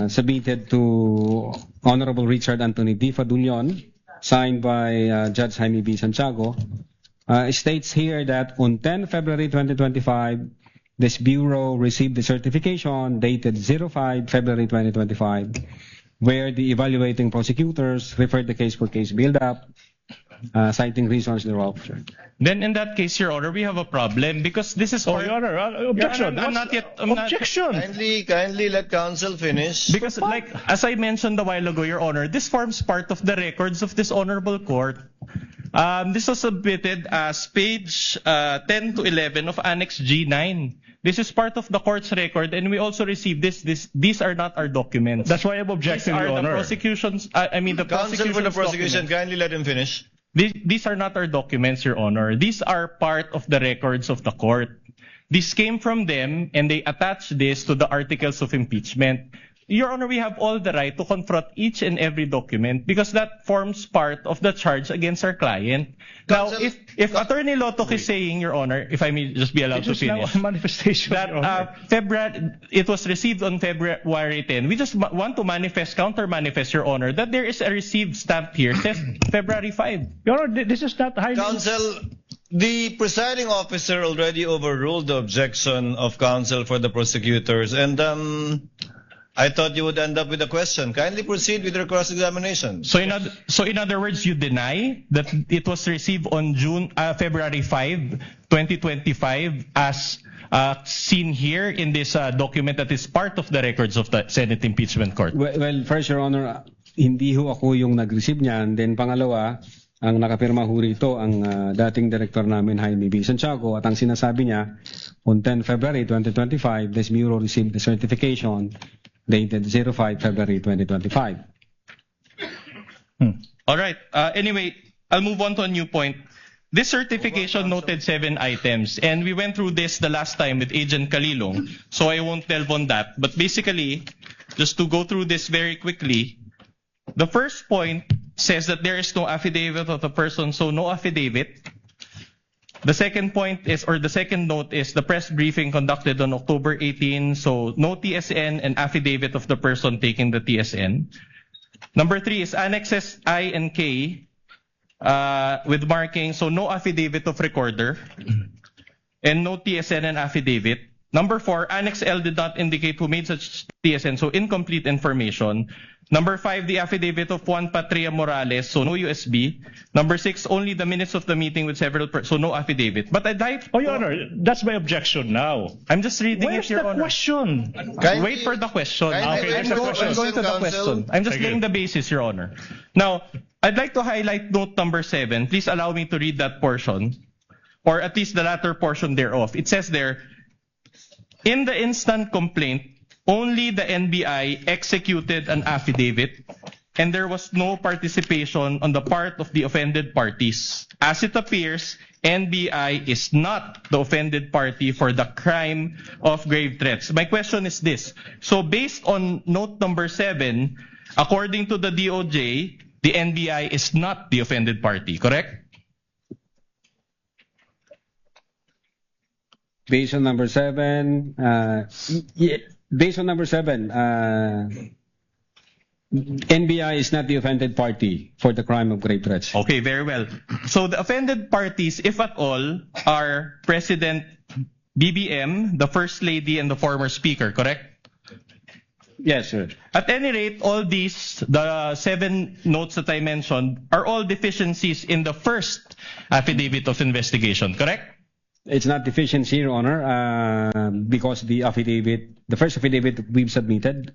submitted to Honorable Richard Anthony D. Fadulyon, signed by Judge Jaime B. Santiago, states here that on 10 February 2025, this Bureau received the certification dated 05 February 2025, where the evaluating prosecutors referred the case for case build-up, citing reasons thereof. Then in that case, Your Honor, we have a problem because this is Your Honor, objection. I'm not yet. Objection. Kindly let counsel finish. Because, like, as I mentioned a while ago, Your Honor, this forms part of the records of this honorable court. This was submitted as page 10 to 11 of Annex G9. This is part of the court's record, and we also received this. These are not our documents. That's why I'm objecting, Your Honor. The prosecution's. The counsel for the prosecution, documents. kindly let him finish. These are not our documents, Your Honor. These are part of the records of the court. This came from them, and they attached this to the articles of impeachment. Your Honor, we have all the right to confront each and every document because that forms part of the charge against our client. Counsel, now, if Attorney Lotok is saying, Your Honor, if I may just be allowed to finish, now a manifestation that it was received on February 10. We just want to counter-manifest, Your Honor, that there is a received stamp here says February 5. Your Honor, this is not highly... Counsel, the presiding officer already overruled the objection of counsel for the prosecutors, and I thought you would end up with a question. Kindly proceed with your cross-examination. So in other words, you deny that it was received on February 5, 2025 as seen here in this document that is part of the records of the Senate Impeachment Court? Well, first, Your Honor, hindi ho ako yung nag-receive niyan. Then pangalawa, ang nakapirma ho rito ang dating director namin, Jaime B. Santiago, at ang sinasabi niya, on 10 February 2025, this Bureau received the certification dated 05 February 2025. All right. Anyway, I'll move on to a new point. This certification noted 7 items, and we went through this the last time with Agent Calilong, so I won't delve on that. But basically, just to go through this very quickly, the first point says that there is no affidavit of the person, so no affidavit. The second point is, or the second note is, the press briefing conducted on October 18, so no TSN and affidavit of the person taking the TSN. Number 3 is annexes I and K with marking, so no affidavit of recorder and no TSN and affidavit. Number 4, Annex L did not indicate who made such TSN, so incomplete information. Number 5, the affidavit of Juan Patria Morales, so no USB. Number 6, only the minutes of the meeting with several so no affidavit. But I'd like... Oh, Your Honor, that's my objection now. I'm just reading Where's it, Your Honor. question? Wait for the question. Okay, I'm going to the question. I'm just laying the basis, Your Honor. Now, I'd like to highlight note number 7. Please allow me to read that portion, or at least the latter portion thereof. It says there, in the instant complaint, only the NBI executed an affidavit and there was no participation on the part of the offended parties. As it appears, NBI is not the offended party for the crime of grave threats. My question is this. So based on note number 7, according to the DOJ, the NBI is not the offended party, correct? Based on number 7, based on number 7, NBI is not the offended party for the crime of grave threats. Okay, very well. So the offended parties, if at all, are President BBM, the First Lady, and the former Speaker, correct? Yes, sir. At any rate, all these, the 7 notes that I mentioned, are all deficiencies in the first affidavit of investigation, correct? It's not deficiency, Your Honor, because the affidavit, the first affidavit that we've submitted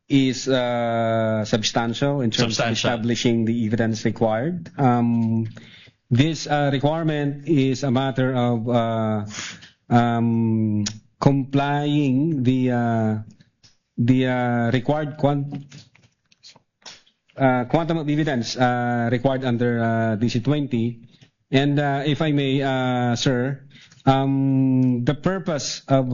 is substantial in terms of establishing the evidence required. This requirement is a matter of complying the required quantum of evidence required under DC-20. And if I may, sir, the purpose of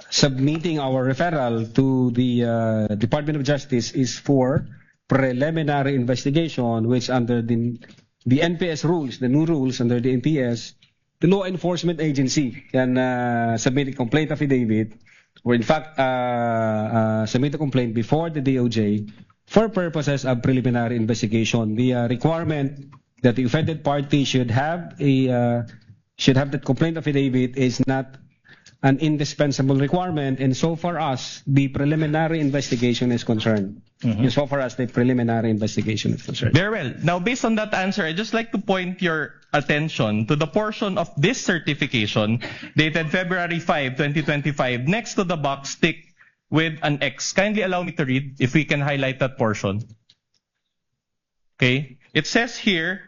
submitting our referral to the Department of Justice is for preliminary investigation, which under the NPS rules, the new rules under the NPS, the law enforcement agency can submit a complaint affidavit or in fact, submit a complaint before the DOJ for purposes of preliminary investigation. The requirement that the offended party should have that complaint affidavit is not an indispensable requirement, and so far as the preliminary investigation is concerned. So far as the preliminary investigation is concerned. Very well. Now, based on that answer, I'd just like to point your attention to the portion of this certification dated February 5, 2025, next to the box ticked with an X. Kindly allow me to read, if we can highlight that portion. Okay. It says here,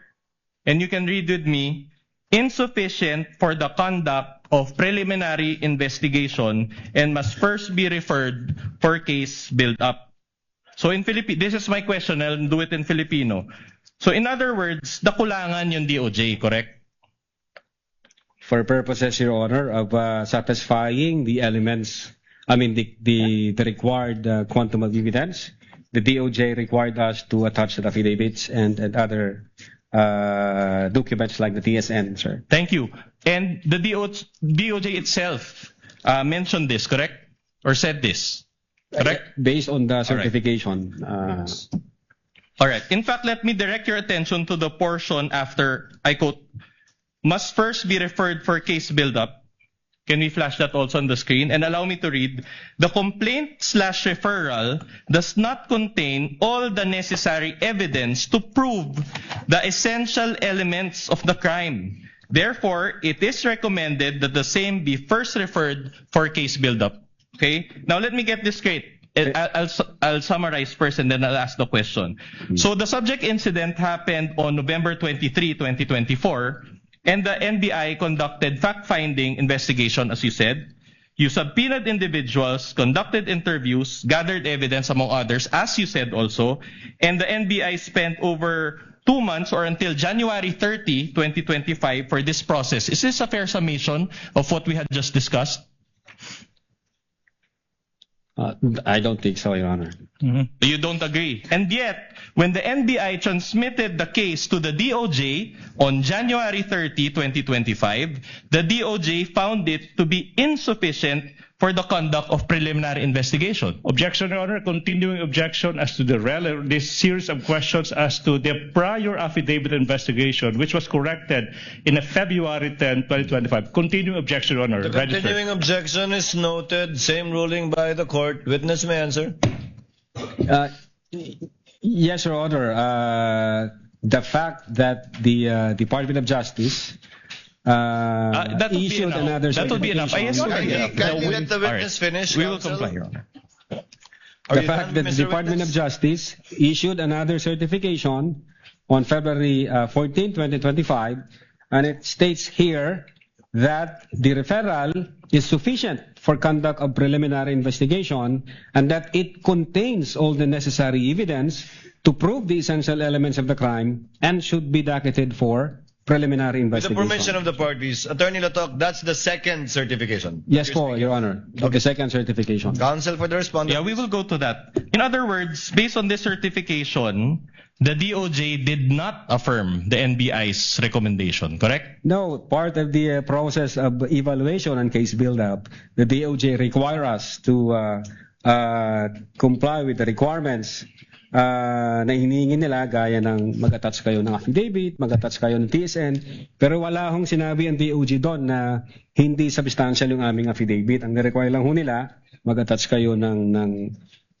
and you can read with me, insufficient for the conduct of preliminary investigation and must first be referred for case build-up. So in Filipino, this is my question, I'll do it in Filipino. So in other words, nakulangan yung DOJ, correct? For purposes, Your Honor, of satisfying the elements, the required quantum of evidence, the DOJ required us to attach the affidavits and other documents like the TSN, sir. Thank you. And the DOJ itself mentioned this, correct? Or said this, correct? Based on the certification. All right. In fact, let me direct your attention to the portion after, I quote, must first be referred for case build-up. Can we flash that also on the screen? And allow me to read. The complaint/referral does not contain all the necessary evidence to prove the essential elements of the crime. Therefore, it is recommended that the same be first referred for case build-up. Okay? Now, let me get this straight. I'll summarize first and then I'll ask the question. So the subject incident happened on November 23, 2024, and the NBI conducted fact-finding investigation, as you said. You subpoenaed individuals, conducted interviews, gathered evidence, among others, as you said also, and the NBI spent over 2 months or until January 30, 2025 for this process. Is this a fair summation of what we had just discussed? I don't think so, Your Honor. You don't agree. And yet, when the NBI transmitted the case to the DOJ on January 30, 2025, the DOJ found it to be insufficient for the conduct of preliminary investigation. Objection, Your Honor. Continuing objection as to this series of questions as to the prior affidavit investigation, which was corrected in a February 10, 2025. Continuing objection, Your Honor. The continuing objection is noted. Same ruling by the court. Witness may answer. Yes, Your Honor. The fact that the Department of Justice issued another That would be enough. Kindly let the witness finish. We will counsel. comply, Your Honor. The fact that the Department of Justice issued another certification on February 14, 2025, and it states here that the referral is sufficient for conduct of preliminary investigation and that it contains all the necessary evidence to prove the essential elements of the crime and should be docketed for preliminary With the investigation. permission of the parties, Attorney Latok, that's the second certification. Yes po, Your Honor. Okay. The second certification. Counsel for the respondent. Yeah, we will go to that. In other words, based on this certification, the DOJ did not affirm the NBI's recommendation, correct? No, part of the process of evaluation and case build-up, the DOJ require us to comply with the requirements na hinihingi nila, gaya ng mag-attach kayo ng affidavit, mag-attach kayo ng TSN, pero wala hong sinabi ang DOJ doon na hindi substantial yung aming affidavit. Ang require lang ho nila, mag-attach kayo ng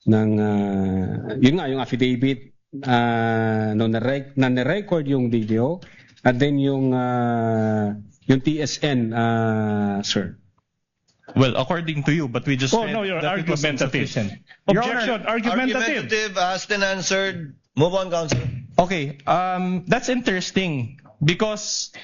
yun nga, yung affidavit na na-record yung video, at then yung TSN, sir. Well, according to you, but we just read no, you're that it was argumentative. insufficient. Objection, argumentative. Argumentative, asked and answered. Move on, counsel. Okay, that's interesting because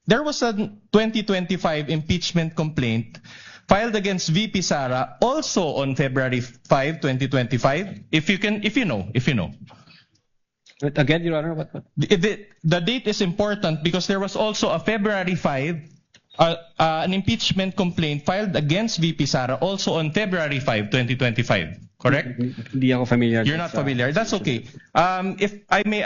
there was a 2025 impeachment complaint filed against VP Sara also on February 5, 2025. If you know. Again, Your Honor, what? The date is important because there was also a February 5 an impeachment complaint filed against VP Sara also on February 5, 2025. correct? Hindi ako familiar. You're not familiar. That's okay. If I may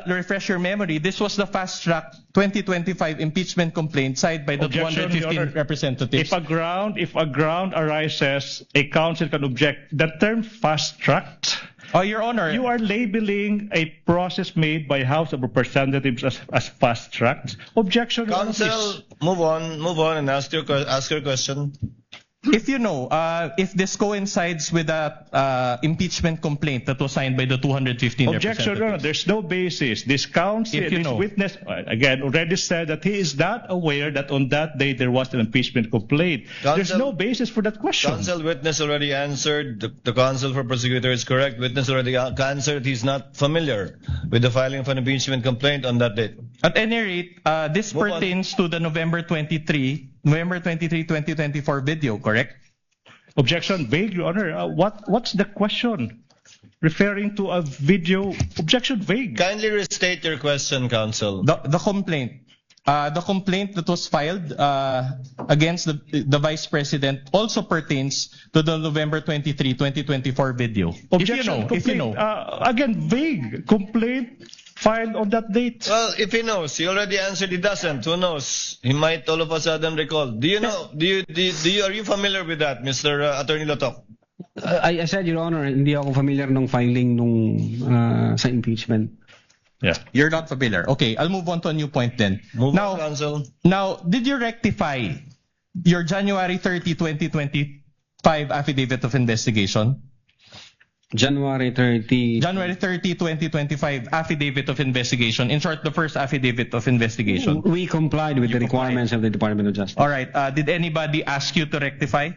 refresh your memory, this was the fast-track 2025 impeachment complaint signed by the Objection, Your 215 Honor. representatives. If a ground arises, a council can object. The term fast-tracked, Oh, Your Honor. you are labeling a process made by House of Representatives as fast-tracked. Objection, Your Honor, Counsel, move on and ask your question. If you know, if this coincides with that impeachment complaint that was signed by the 215 Objection, Your Honor. representatives. There's no basis. This counsel, If you this know. witness, again, already said that he is not aware that on that day there was an impeachment complaint. There's Counsel- no basis for that question. Counsel, witness already answered. The counsel for prosecutor is correct. Witness already answered. He's not familiar with the filing of an impeachment complaint on that date. At any rate, this Move on. pertains to the November 23, 2024 video, correct? Objection, vague, Your Honor. What's the question? Referring to a video. Objection, vague. Kindly restate your question, counsel. The complaint. The complaint that was filed against the Vice President also pertains to the November 23, 2024 video. Objection, if you know. Again, vague. Complaint filed on that date. Well, if he knows, he already answered. He doesn't. Who knows? He might all of a sudden recall. Do you know? Are you familiar with that, Mr. Attorney Lotok? I said, Your Honor, hindi ako familiar nung filing nung sa impeachment. Yeah. You're not familiar. Okay, I'll move on to a new point then. Move now, on, counsel. Now, did you rectify your January 30, 2025 affidavit of investigation? January 30. January 30, 2025 affidavit of investigation. In short, the first affidavit of investigation. We complied with You the requirements of the Department of Justice. All right. Did anybody ask you to rectify?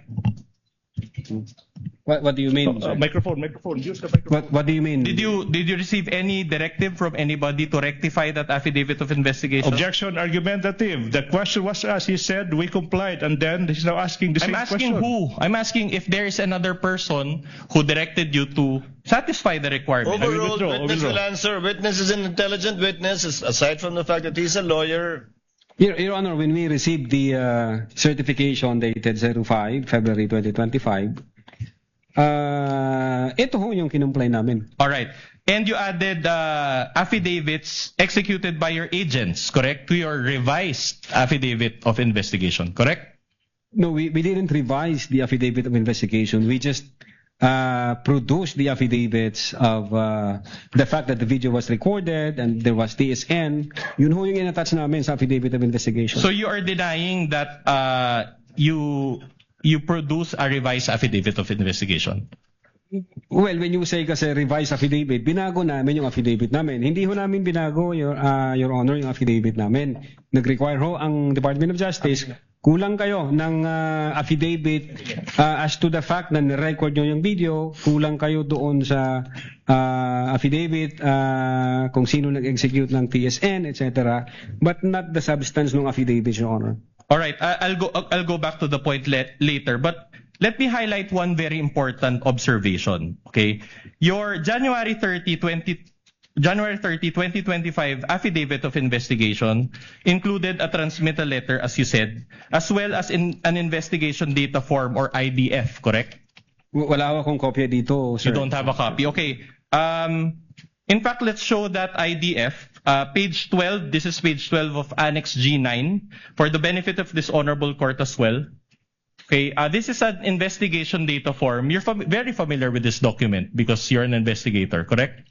What do you mean? sir? Microphone. Use the microphone. What do you mean? Did you receive any directive from anybody to rectify that affidavit of investigation? Objection, argumentative. The question was asked. He said we complied, and then he's now asking the I'm same asking question. who? I'm asking if there is another person who directed you to satisfy the requirement. Overruled. withdraw, Witness withdraw. will answer. Witness is an intelligent witness. Aside from the fact that he's a lawyer. Your Honor, when we received the certification dated 05 February 2025, ito ho yung kinumply namin. All right. And you added affidavits executed by your agents, correct? To your revised affidavit of investigation, correct? No, we didn't revise the affidavit of investigation. We just produced the affidavits of the fact that the video was recorded and there was TSN. Yun ho yung in-attach namin sa affidavit of investigation. So you are denying that you produce a revised affidavit of investigation? Well, when you say kasi revised affidavit, binago namin yung affidavit namin. Hindi ho namin binago, Your Honor, yung affidavit namin. Nag-require ho ang Department of Justice, kulang kayo ng affidavit as to the fact na nirecord nyo yung video, kulang kayo doon sa affidavit kung sino nag-execute ng TSN, etc. But not the substance ng affidavit, Your Honor. All right, I'll go back to the point later, but let me highlight one very important observation. Okay, your January 30, 2025 affidavit of investigation included a transmittal letter, as you said, as well as an investigation data form or IDF, correct? Wala akong kopya dito, sir. You don't have a copy. Okay. In fact, let's show that IDF. Page 12, this is page 12 of Annex G9 for the benefit of this honorable court as well. Okay, this is an investigation data form. You're very familiar with this document because you're an investigator, correct?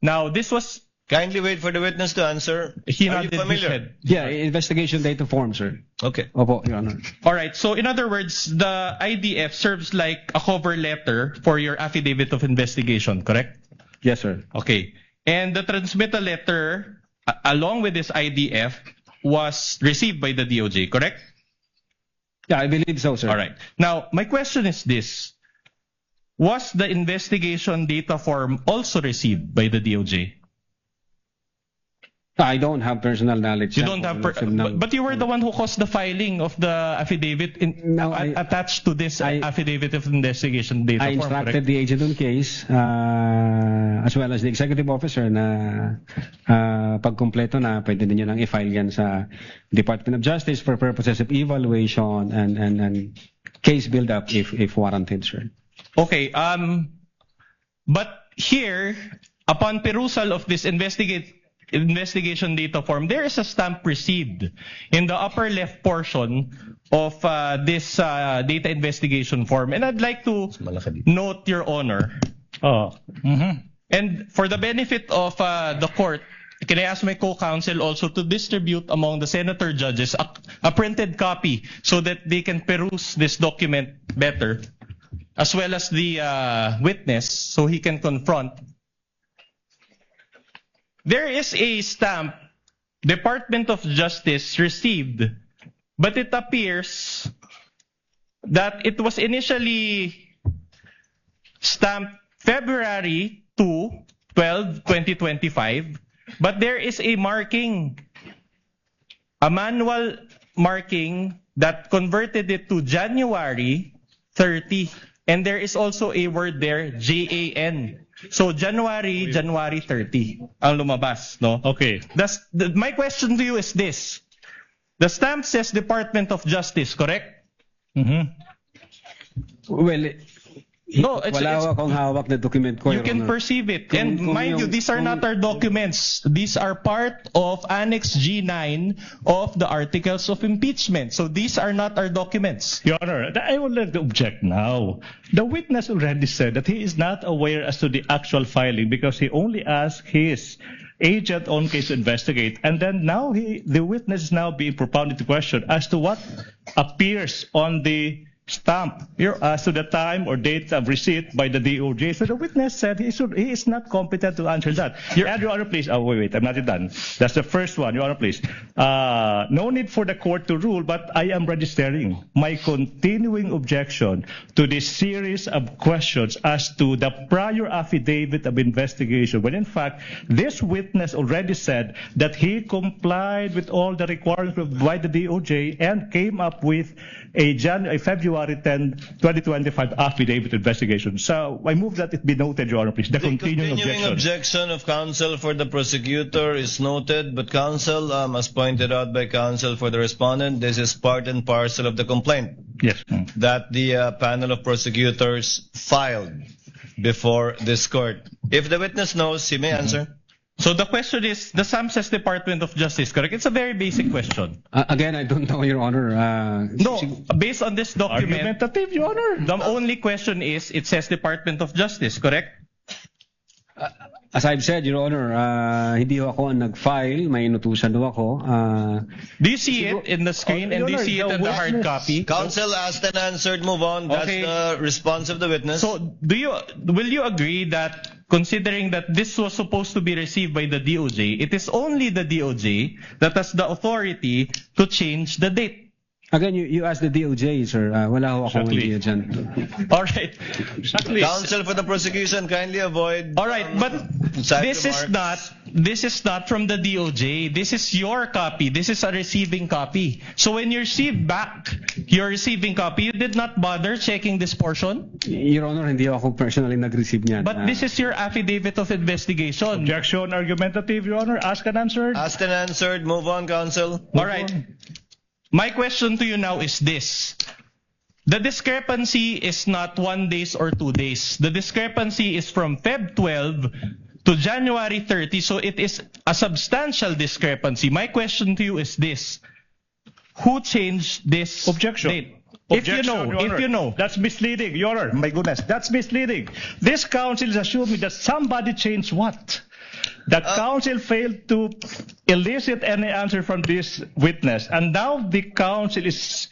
Now, this was... Kindly wait for the witness to answer. He Are you nodded his familiar? head. Yeah, investigation data form, sir. Okay. Opo, Your Honor. All right, so in other words, the IDF serves like a cover letter for your affidavit of investigation, correct? Yes, sir. Okay. And the transmittal letter, along with this IDF, was received by the DOJ, correct? Yeah, I believe so, sir. All right. Now, my question is this. Was the investigation data form also received by the DOJ? I don't have personal knowledge. You don't have, but you were the one who caused the filing of the affidavit No, attached to this affidavit of investigation data I form, instructed correct? the agent on case as well as the executive officer na pagkumpleto na pwede ninyo nang i-file yan sa Department of Justice for purposes of evaluation and case build-up if warranted, sir. Okay, but here, upon perusal of this investigation data form, there is a stamp received in the upper left portion of this data investigation form. And I'd like to note, Your Honor, and for the benefit of the court, can I ask my co-counsel also to distribute among the senator judges a printed copy so that they can peruse this document better, as well as the witness, so he can confront. There is a stamp Department of Justice received, but it appears that it was initially stamped February 12, 2025, but there is a marking, a manual marking that converted it to January 30, and there is also a word there, JAN. So January 30 ang lumabas, no? Okay. My question to you is this. The stamp says Department of Justice, correct? Well, No, wala akong hawak na document ko, you Your can Honor. perceive it. And Kung mind you, these are not our documents. These are part of Annex G9 of the Articles of Impeachment. So these are not our documents. Your Honor, I would like to object now. The witness already said that he is not aware as to the actual filing because he only asked his agent on case to investigate. And then now the witness is now being propounded to question as to what appears on the stamp as to the time or date of receipt by the DOJ. So the witness said he is not competent to answer that. Your Honor, please. Oh, wait, I'm not done. That's the first one. Your Honor, please. No need for the court to rule, but I am registering my continuing objection to this series of questions as to the prior affidavit of investigation, when in fact this witness already said that he complied with all the requirements by the DOJ and came up with a February 10, 2025 affidavit investigation. So I move that it be noted, Your Honor, please. The continuing objection of counsel for the prosecutor is noted, but counsel, as pointed out by counsel for the respondent, this is part and parcel of the complaint. Yes. That the panel of prosecutors filed before this court. If the witness knows, he may answer. So the question is, the SAM says Department of Justice, correct? It's a very basic question. Again, I don't know, Your Honor. No, based on this document, argumentative, Your Honor. The only question is, it says Department of Justice, correct? As I've said, Your Honor, hindi ako ang nag-file, may inutusan daw ako. Do you see it in the screen and do you see it in the hard copy? Counsel asked and answered, move on. That's the response of the witness. So, will you agree that, considering that this was supposed to be received by the DOJ, it is only the DOJ that has the authority to change the date? Again, you asked the DOJ, sir. Wala ho akong idea dyan. All right. Counsel for the prosecution, kindly avoid. All right, but this is not from the DOJ. This is your copy. This is a receiving copy. So when you receive back your receiving copy, you did not bother checking this portion? Your Honor, hindi ako personally nag-receive niyan. But this is your affidavit of investigation. Objection argumentative, Your Honor. Asked and answered. Asked and answered. Move on, counsel. All right. My question to you now is this. The discrepancy is not 1 day or 2 days. The discrepancy is from Feb 12 to January 30, so it is a substantial discrepancy. My question to you is this. Who changed this date? Objection, if you know. That's misleading, Your Honor. My goodness, that's misleading. This counsel is assuming that somebody changed what? That counsel failed to elicit any answer from this witness. And now the counsel is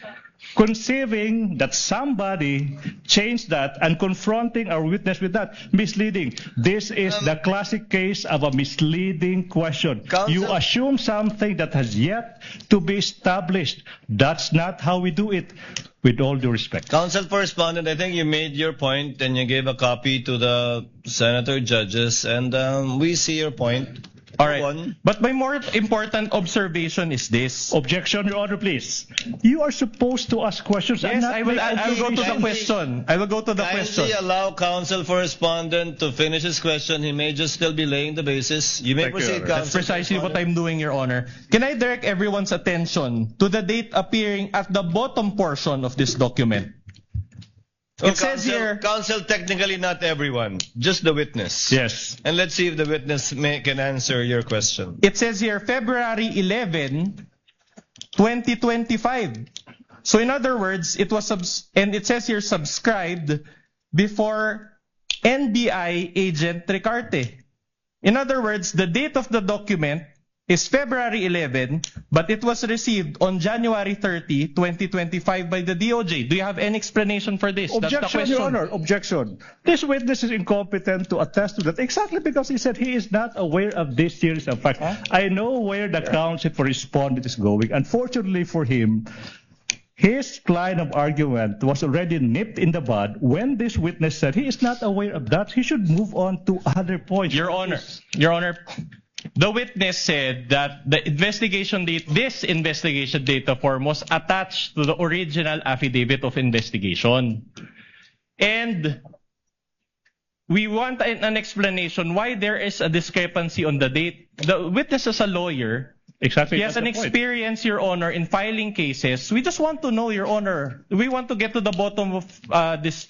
conceiving that somebody changed that and confronting our witness with that. Misleading. This is the classic case of a misleading question. Counsel, you assume something that has yet to be established. That's not how we do it. With all due respect. Counsel for respondent, I think you made your point and you gave a copy to the senator judges, and we see your point. All right. But my more important observation is this. Objection, Your Honor, please. You are supposed to ask questions. Yes, I will go to the question. I will go to the question. Kindly allow counsel for respondent to finish his question. He may just still be laying the basis. You may proceed, counsel. That's precisely what I'm doing, Your Honor. Can I direct everyone's attention to the date appearing at the bottom portion of this document? Well, It says here, counsel, technically not everyone, just the witness. Yes. And let's see if the witness can answer your question. it says here February 11, 2025. So in other words, it was and it says here subscribed before NBI agent Ricarte. In other words, the date of the document is February 11, but it was received on January 30, 2025 by the DOJ. Do you have any explanation for this? That's the Objection, question. Your Honor. Objection. This witness is incompetent to attest to that exactly because he said he is not aware of this series of facts. I know where the counsel for respondent is going. Unfortunately for him, his line of argument was already nipped in the bud when this witness said he is not aware of that. He should move on to other points. Your Honor, the witness said that the investigation date, this investigation data form was attached to the original affidavit of investigation. And we want an explanation why there is a discrepancy on the date. The witness is a lawyer. Exactly. He has an experience, Your Honor, in filing cases. We just want to know, Your Honor. We want to get to the bottom of this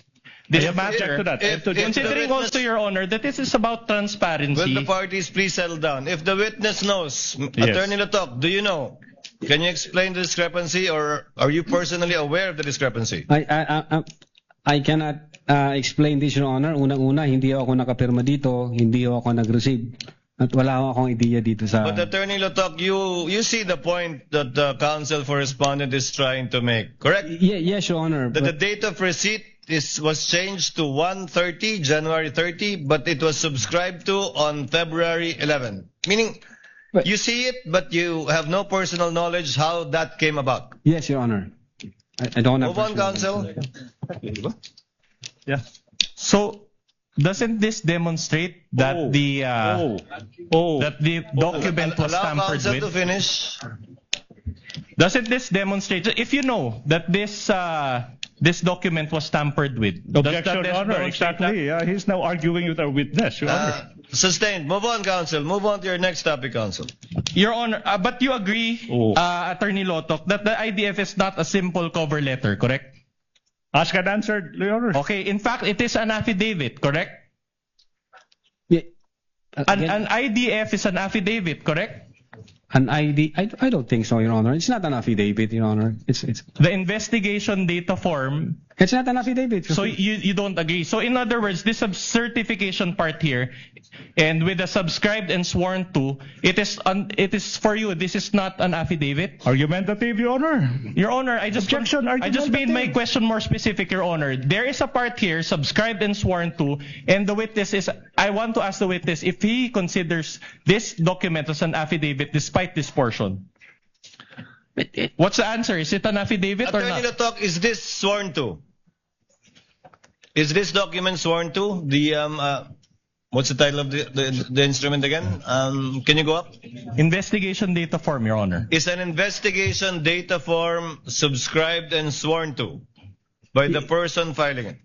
matter. To that. Considering also, Your Honor, that this is about transparency. Will the parties please settle down? If the witness knows, Yes. Attorney Latok, do you know? Can you explain the discrepancy, or are you personally aware of the discrepancy? I cannot explain this, Your Honor. Unang-una, hindi ako nakapirma dito, hindi ako nag-receive. At wala akong ideya dito sa... But Attorney Latok, you see the point that the counsel for respondent is trying to make, correct? Yes, Your Honor. That the date of receipt was changed to 1/30, January 30, but it was subscribed to on February 11. Meaning, But- you see it, but you have no personal knowledge how that came about. Yes, Your Honor. I don't have... Move on, counsel. Yeah. So, doesn't this demonstrate that that the document was Allow tampered counsel to with? finish. Doesn't this demonstrate, if you know that this document was tampered with, does Objection, that Your Honor. demonstrate Exactly. He's now arguing with our witness, Your Honor. Sustained. Move on, counsel. Move on to your next topic, counsel. Your Honor, but you agree, Attorney Lotok, that the IDF is not a simple cover letter, correct? Ask and answer, Your Honor. Okay, in fact, it is an affidavit, correct? Yeah. An IDF is an affidavit, correct? An ID? I don't think so, Your Honor. It's not an affidavit, Your Honor. It's The investigation data form. it's not an affidavit. So you don't agree. So in other words, this certification part here, and with the subscribed and sworn to, it is for you. This is not an affidavit. Argumentative, Your Honor. Your Honor, I just Objection, made my argumentative. question more specific, Your Honor. There is a part here, subscribed and sworn to, and the witness is, I want to ask the witness if he considers this document as an affidavit despite this portion. What's the answer? Is it an affidavit or Attorney not? Latok, is this sworn to? Is this document sworn to? What's the title of the instrument again? Can you go up? Investigation data form, Your Honor. Is an investigation data form subscribed and sworn to by the person filing it?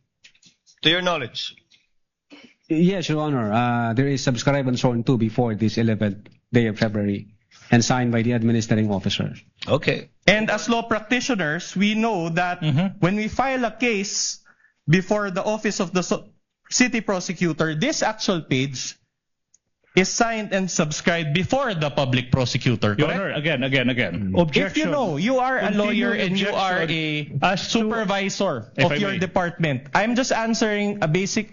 To your knowledge. Yes, Your Honor. There is subscribed and sworn to before this 11th day of February and signed by the administrating officer. Okay. And as law practitioners, we know that when we file a case before the office of the city prosecutor, this actual page is signed and subscribed before the public prosecutor, Your correct? Honor, again. If Objection. you know, you are a lawyer Continuing and you are objection a as to- supervisor If of I your may. department. I'm just asking a basic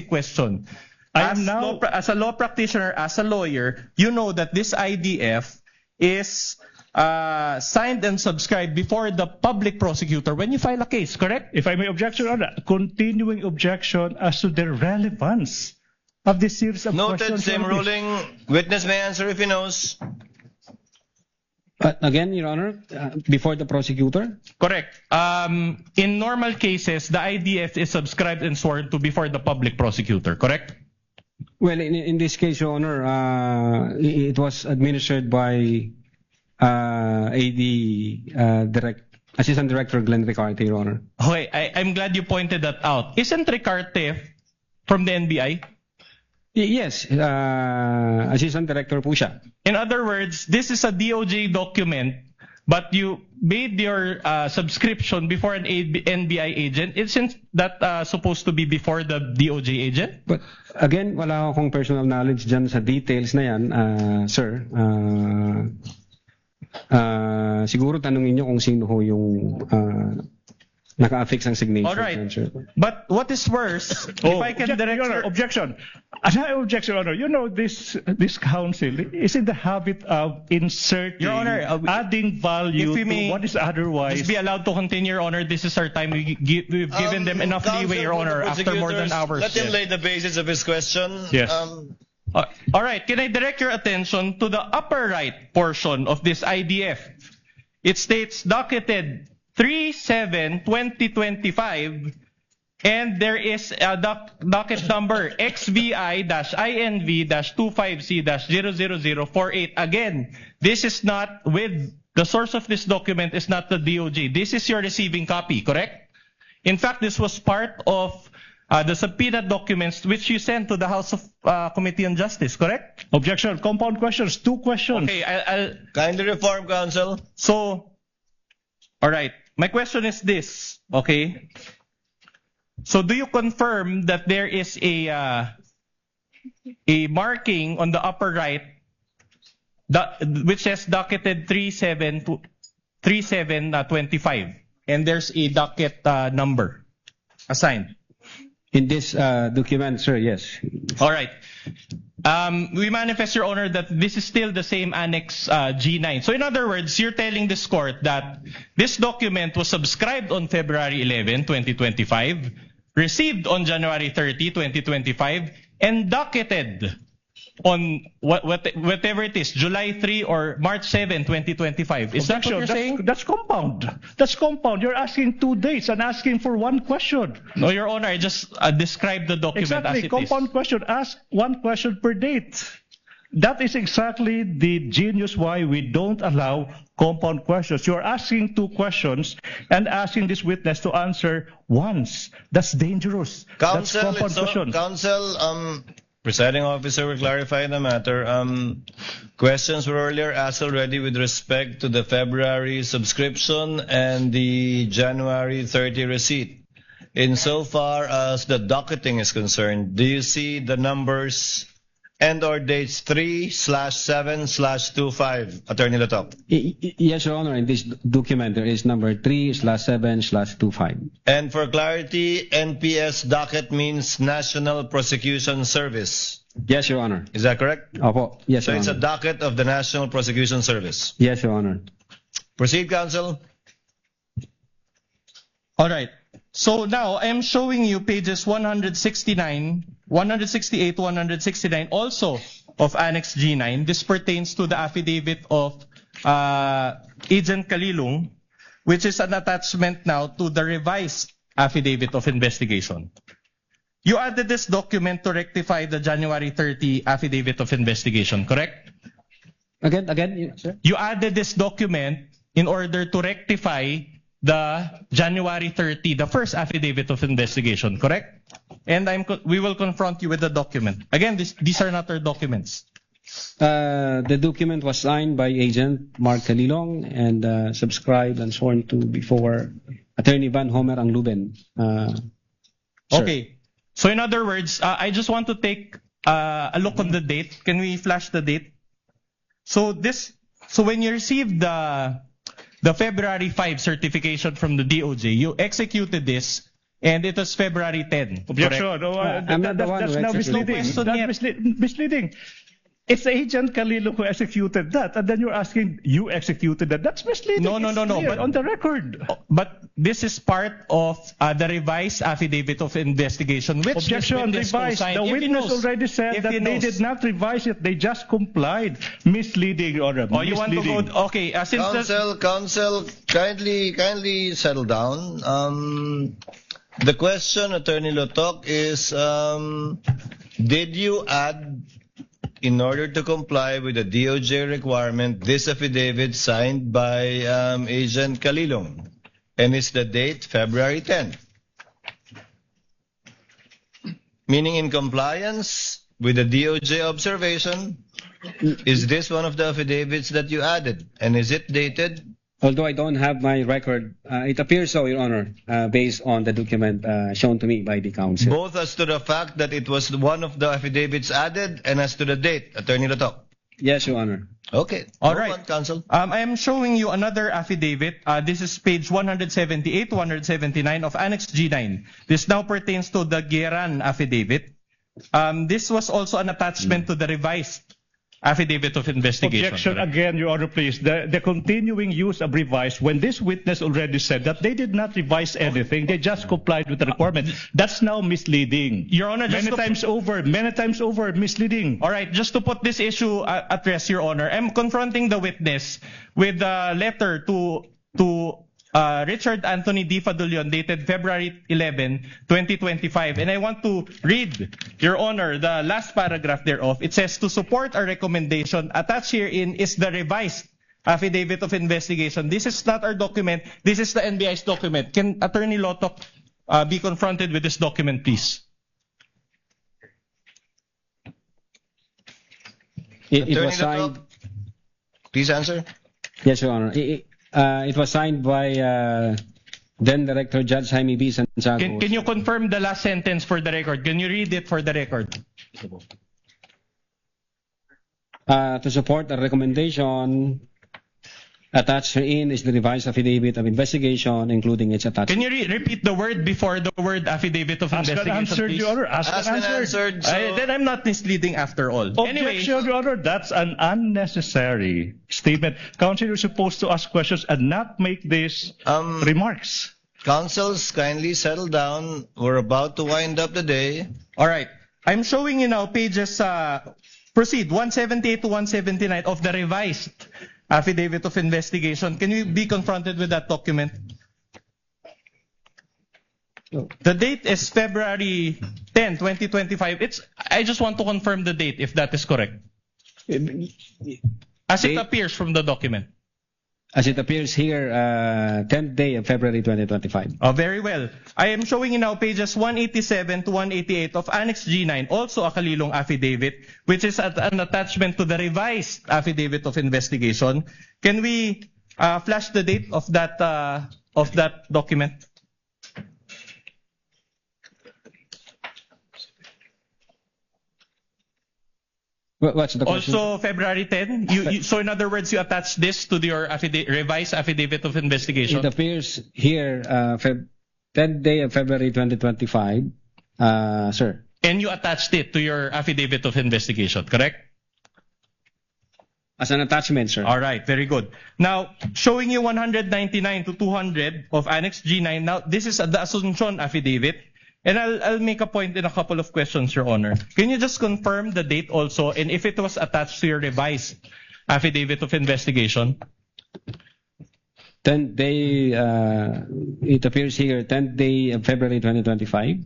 question. I am now- As a law practitioner, as a lawyer, you know that this IDF is signed and subscribed before the public prosecutor when you file a case, correct? If I may object, Your Honor, continuing objection as to the relevance of this series of Noted, questions. same Your Honor. ruling. Witness may answer if he knows. But again, Your Honor, before the prosecutor? Correct. In normal cases, the IDF is subscribed and sworn to before the public prosecutor, correct? Well, in this case, Your Honor, it was administered by Assistant Director Glenn Ricarte, Your Honor. Okay, I'm glad you pointed that out. Isn't Ricarte from the NBI? Yes, Assistant Director po siya. In other words, this is a DOJ document but you made your subscription before an NBI agent. Isn't that supposed to be before the DOJ agent? But again, wala akong personal knowledge dyan sa details na yan, sir. Siguro tanungin nyo kung sino ho yung naka-affix ang signature. All right. dyan, sir. But what is worse, if I can direct Your Honor, your... objection. Another objection, Your Honor. You know, this council is in the habit of inserting, Your Honor, adding value if we may to what is otherwise. Just be allowed to continue, Your Honor. This is our time. We've given them enough Counsel leeway, Your for the Honor, after more than prosecutors, hours. Let him lay the basis of his question. Yes. All right. Can I direct your attention to the upper right portion of this IDF? It states docketed 3/7/2025, and there is a docket number XVI-INV-25C-00048. Again, this is not with the source of this document is not the DOJ. This is your receiving copy, correct? In fact, this was part of the subpoena documents which you sent to the House of Committee on Justice, correct? Objection. Compound questions. 2 questions. Okay, I'll Kindly reform, counsel. so, all right. My question is this, okay? So, do you confirm that there is a marking on the upper right which says docketed 3/7/25, and there's a docket number assigned? In this document, sir, yes. All right. We manifest, Your Honor, that this is still the same Annex G9. So in other words, you're telling this court that this document was subscribed on February 11, 2025, received on January 30, 2025, and docketed on whatever it is, July 3 or March 7, 2025. Is that what you're saying? That's compound. That's compound. You're asking 2 dates and asking for 1 question. No, Your Honor, I just described the document Exactly. as it Compound is. question. Ask 1 question per date. That is exactly the genius why we don't allow compound questions. You're asking 2 questions and asking this witness to answer once. That's dangerous. That's Counsel, compound questions. counsel, presiding officer will clarify the matter. Questions were earlier asked already with respect to the February subscription and the January 30 receipt. Insofar as the docketing is concerned, do you see the numbers and or dates 3/7/25, Attorney Latok? Yes, Your Honor. In this document, there is number 3/7/25. And for clarity, NPS docket means National Prosecution Service. Yes, Your Honor. Is that correct? Opo. Yes, So Your it's a Honor. docket of the National Prosecution Service. Yes, Your Honor. Proceed, counsel. All right. So now I'm showing you pages 169, 168, 169 also of Annex G9. This pertains to the affidavit of Agent Kalilong, which is an attachment now to the revised affidavit of investigation. You added this document to rectify the January 30 affidavit of investigation, correct? Again, sir? You added this document in order to rectify the January 30, the first affidavit of investigation, correct? And we will confront you with the document. Again, these are not our documents. The document was signed by Agent Mark Kalilong and subscribed and sworn to before Attorney Van Homer Angluben. Sir. Okay. So in other words, I just want to take a look on the date. Can we flash the date? So when you received the February 5 certification from the DOJ, you executed this, and it was February 10. Objection. correct? No, I'm not the one that's who now executed misleading. it. That's misleading. It's Agent Kalilong who executed that, and then you're asking you executed that. That's misleading. No. It's clear But on the record. But this is part of the revised affidavit of investigation, which Objection, this witness revised. co-signed. The If he witness knows- already said if that he they knows. did not revise it. They just complied. Misleading, Your Honor. Oh, you want to Misleading. go? Okay, since Counsel, kindly settle down. The question, Attorney Latok, is did you add, in order to comply with the DOJ requirement, this affidavit signed by Agent Kalilong? And it's the date February 10. Meaning in compliance with the DOJ observation, is this one of the affidavits that you added? And is it dated Although I don't have my record, it appears so, Your Honor, based on the document shown to me by the counsel. Both as to the fact that it was one of the affidavits added and as to the date, Attorney Lato. Yes, Your Honor. Okay. All Move right. on, counsel. I am showing you another affidavit. This is page 178 to 179 of Annex G9. This now pertains to the Gueran affidavit. This was also an attachment to the revised affidavit of investigation. Objection again, Your Honor, please. The continuing use of revise, when this witness already said that they did not revise anything, they just complied with the requirement. That's now misleading. Your Honor, just many times over, misleading. All right, just to put this issue at rest, Your Honor, I'm confronting the witness with a letter to Richard Anthony D. Fadulion dated February 11, 2025. And I want to read, Your Honor, the last paragraph thereof. It says, to support our recommendation, attached herein is the revised affidavit of investigation. This is not our document. This is the NBI's document. Can Attorney Lotok be confronted with this document, please? It Attorney was signed. Lato, please answer. Yes, Your Honor. It was signed by then Director Judge Jaime B. Santiago. Can you confirm the last sentence for the record? Can you read it for the record? To support the recommendation, attached herein is the revised affidavit of investigation, including its attachment. Can you repeat the word before the word affidavit of Ask and investigation, answered, please? Your Honor. Ask Asked and and answered. answered. So, Then I'm not misleading after all. Anyway, Objection, Your Honor. That's an unnecessary statement. Counsel, you're supposed to ask questions and not make these remarks. counsels, kindly settle down. We're about to wind up the day. all right. I'm showing you now pages, proceed, 178 to 179 of the revised affidavit of investigation. Can you be confronted with that document? The date is February 10, 2025. I just want to confirm the date, if that is correct. As it Date? appears from the document. As it appears here, 10th day of February 2025. Oh, very well. I am showing you now pages 187 to 188 of Annex G9, also a Kalilong affidavit, which is an attachment to the revised affidavit of investigation. Can we flash the date of that document? What's the question? Also February 10. So in other words, you attach this to your revised affidavit of investigation. It appears here, 10th day of February 2025, sir. And you attached it to your affidavit of investigation, correct? As an attachment, sir. All right, very good. Now, showing you 199 to 200 of Annex G9. Now, this is the Asuncion affidavit. And I'll make a point in a couple of questions, Your Honor. Can you just confirm the date also and if it was attached to your revised affidavit of investigation? 10th day, it appears here, 10th day of February 2025.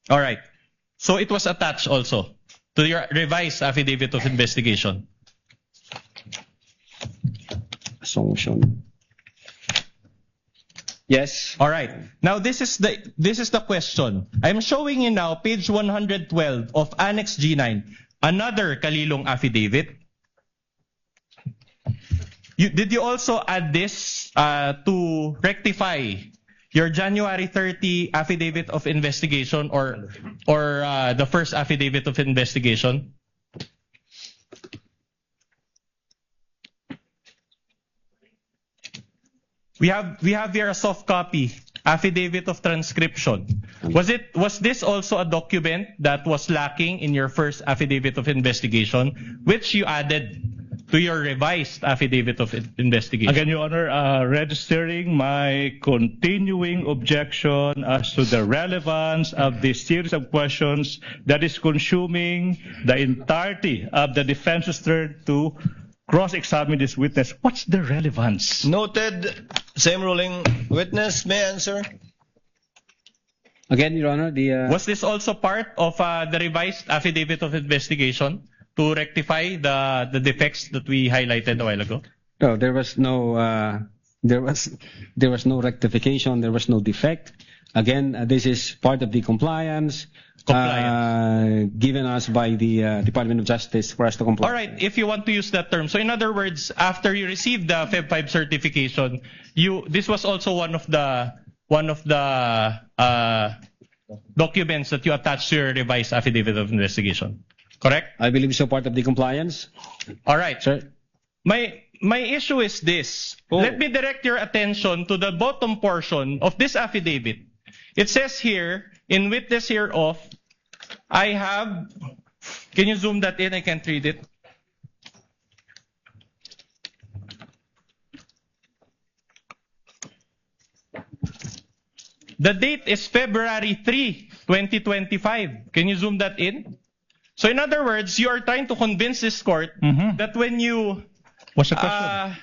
All right. So it was attached also to your revised affidavit of investigation. Assumption. Yes. All right. Now this is the question. I'm showing you now page 112 of Annex G9, another Kalilong affidavit. Did you also add this to rectify your January 30 affidavit of investigation or the first affidavit of investigation? We have here a soft copy, affidavit of transcription. Was this also a document that was lacking in your first affidavit of investigation, which you added to your revised affidavit of investigation? Again, Your Honor, registering my continuing objection as to the relevance of this series of questions that is consuming the entirety of the defense's turn to cross-examine this witness. What's the relevance? Noted. Same ruling. Witness may answer. Again, Your Honor, Was this also part of the revised affidavit of investigation to rectify the defects that we highlighted a while ago? no, there was no rectification, there was no defect. Again, this is part of the compliance Compliance. given us by the Department of Justice for us to comply. All right, if you want to use that term. So in other words, after you received the Feb 5 certification, this was also one of the documents that you attached to your revised affidavit of investigation. Correct? I believe so, part of the compliance. All right. Sir? My issue is this. Let me direct your attention to the bottom portion of this affidavit. It says here, in witness hereof, I have, can you zoom that in? I can't read it. The date is February 3, 2025. Can you zoom that in? So in other words, you are trying to convince this court that when you... What's the question?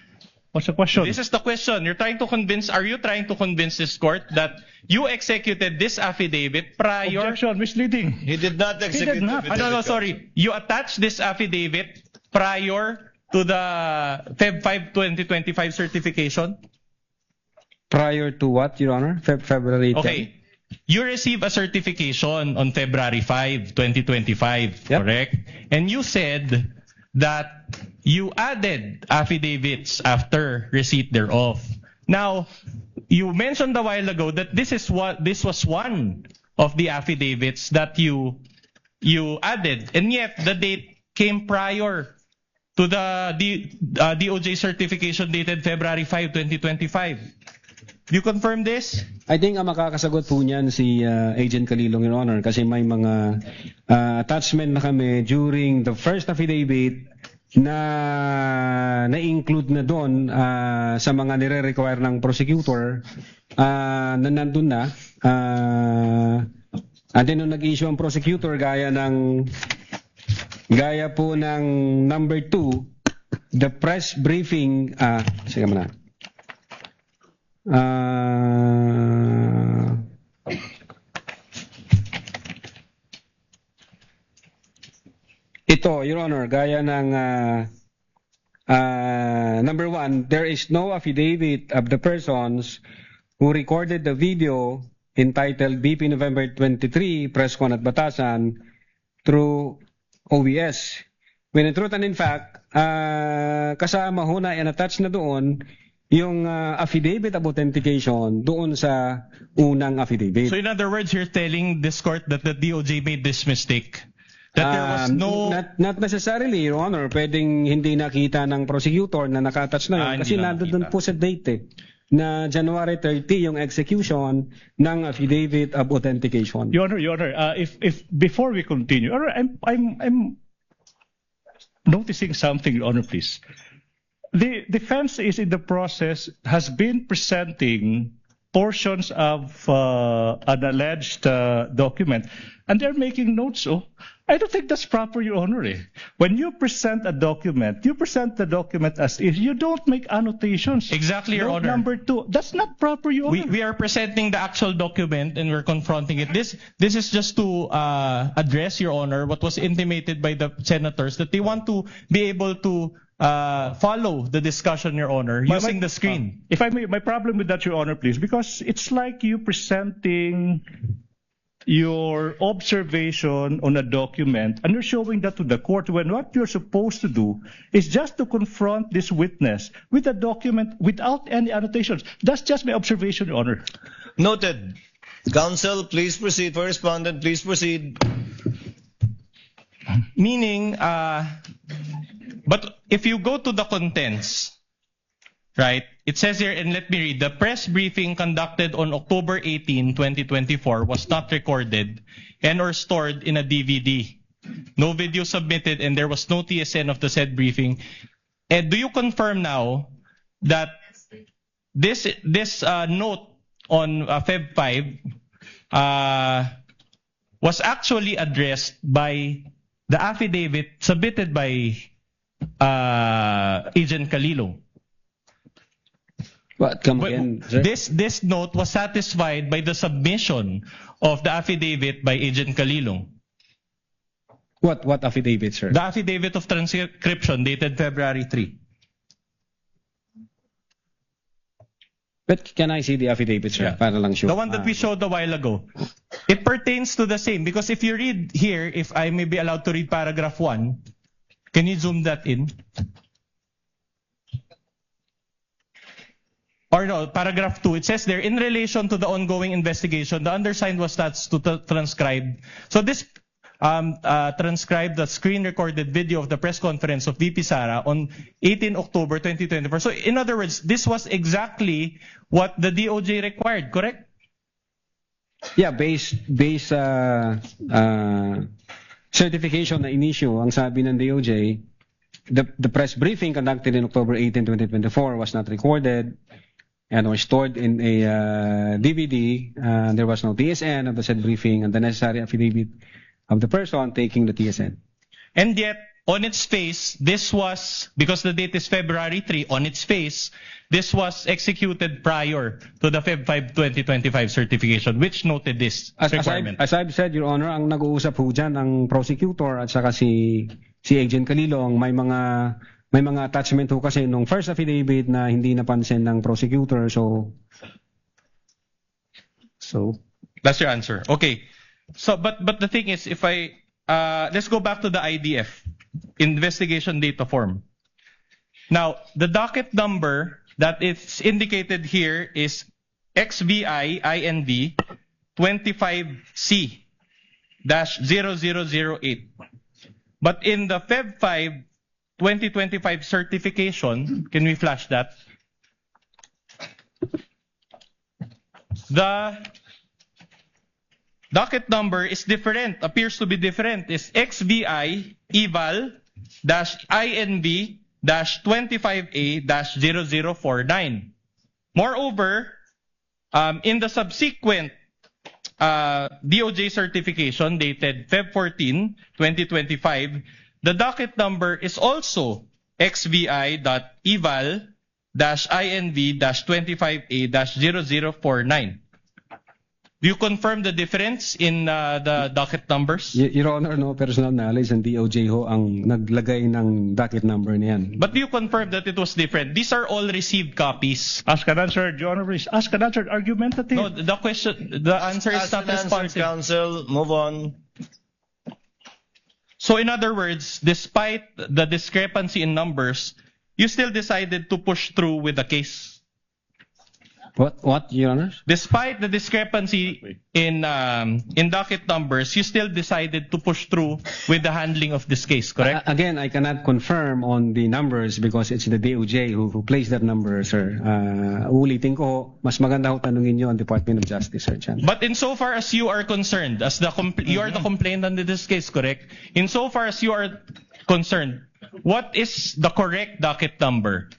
What's the question? This is the question. Are you trying to convince this court that you executed this affidavit prior? Objection, misleading. He did not execute. He did not. the affidavit, No, sorry. You attached this affidavit prior to the Feb 5, 2025 certification? Prior to what, Your Honor? February 10? Okay. You received a certification on February 5, 2025, Yep. correct? And you said that you added affidavits after receipt thereof. Now, you mentioned a while ago that this was one of the affidavits that you added, and yet the date came prior to the DOJ certification dated February 5, 2025. Do you confirm this? I think ang makakasagot po niyan si Agent Calilong, Your Honor, kasi may mga attachment na kami during the first affidavit na-include na doon sa mga nire-require ng prosecutor na nandun na. And then nung nag-issue ang prosecutor gaya po ng number 2, the press briefing, sige muna. Ito, Your Honor, gaya ng number 1, there is no affidavit of the persons who recorded the video entitled BP November 23, Press Con at Batasan through OBS. When in truth and in fact, kasama ho na and attached na doon yung affidavit of authentication doon sa unang affidavit. So in other words, you're telling this court that the DOJ made this mistake? That there was no... Not necessarily, Your Honor. Pwedeng hindi nakita ng prosecutor na naka-attach na yun. Kasi nandun po sa date na January 30 yung execution ng affidavit of authentication. Your Honor, if before we continue, I'm noticing something, Your Honor, please. The defense is in the process, has been presenting portions of an alleged document, and they're making notes. I don't think that's proper, Your Honor. When you present a document, you present the document as if you don't make annotations. Exactly, Your Honor. Number 2, that's not proper, Your Honor. We are presenting the actual document and we're confronting it. This is just to address, Your Honor, what was intimated by the senators, that they want to be able to follow the discussion, Your Honor, using the screen. If I may, my problem with that, Your Honor, please, because it's like you presenting your observation on a document and you're showing that to the court when what you're supposed to do is just to confront this witness with a document without any annotations. That's just my observation, Your Honor. Noted. Counsel, please proceed. For respondent, please proceed. Meaning, but if you go to the contents, right, it says here, and let me read, the press briefing conducted on October 18, 2024 was not recorded and or stored in a DVD. No video submitted and there was no TSN of the said briefing. And do you confirm now that this note on Feb 5 was actually addressed by the affidavit submitted by Agent Calilong? What? Come again, sir? This note was satisfied by the submission of the affidavit by Agent Calilong. What affidavit, sir? The affidavit of transcription dated February 3. But can I see the affidavit, sir? Yeah. Para lang sure. The one that we showed a while ago. It pertains to the same because if you read here, if I may be allowed to read paragraph 1, can you zoom that in? Or no, paragraph 2, it says there, in relation to the ongoing investigation, the undersigned was tasked to transcribe. So this transcribed the screen-recorded video of the press conference of VP Sara on 18 October 2024. So in other words, this was exactly what the DOJ required, correct? Yeah, base certification na in-issue, ang sabi ng DOJ, the press briefing conducted in October 18, 2024 was not recorded and was stored in a DVD. There was no TSN of the said briefing and the necessary affidavit of the person taking the TSN. And yet, on its face, this was, because the date is February 3, on its face, this was executed prior to the Feb 5, 2025 certification, which noted this requirement. As I've said, Your Honor, ang nag-uusap po dyan, ang prosecutor at saka si Agent Calilong, may mga attachment ho kasi nung first affidavit na hindi napansin ng prosecutor, so That's your answer. Okay. So, but the thing is, if I, let's go back to the IDF, investigation data form. Now, the docket number that is indicated here is XVI INV 25C-0008. But in the Feb 5 2025 certification, can we flash that? The docket number is different, appears to be different. It's XVI EVAL-INV 25A-0049. Moreover, in the subsequent DOJ certification dated Feb 14, 2025, the docket number is also XVI-INV-25A-0049. Do you confirm the difference in the docket numbers? Your Honor, no personal knowledge and DOJ ho ang naglagay ng docket number niyan. But do you confirm that it was different? These are all received copies. Ask an answer, Your Honor, please. Ask an answer, argumentative. No, the answer is not responsive. Counsel, move on. So in other words, despite the discrepancy in numbers, you still decided to push through with the case. What, Your Honor? Despite the discrepancy in docket numbers, you still decided to push through with the handling of this case, correct? Again, I cannot confirm on the numbers because it's the DOJ who placed that number, sir. Ulitin ko, mas maganda ho tanungin nyo ang Department of Justice, sir. Chan. But insofar as you are concerned, as you are the complainant in this case, correct? Insofar as you are concerned, what is the correct docket number?